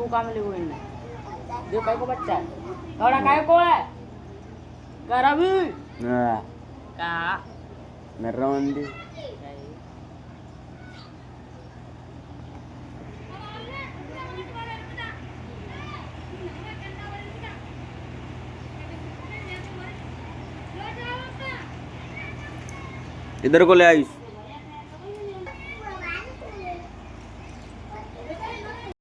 काम ले कोई नहीं जो काय को बच्चा है थोड़ा काय को है करा भी Nah, का meron di. इधर को ले आयुष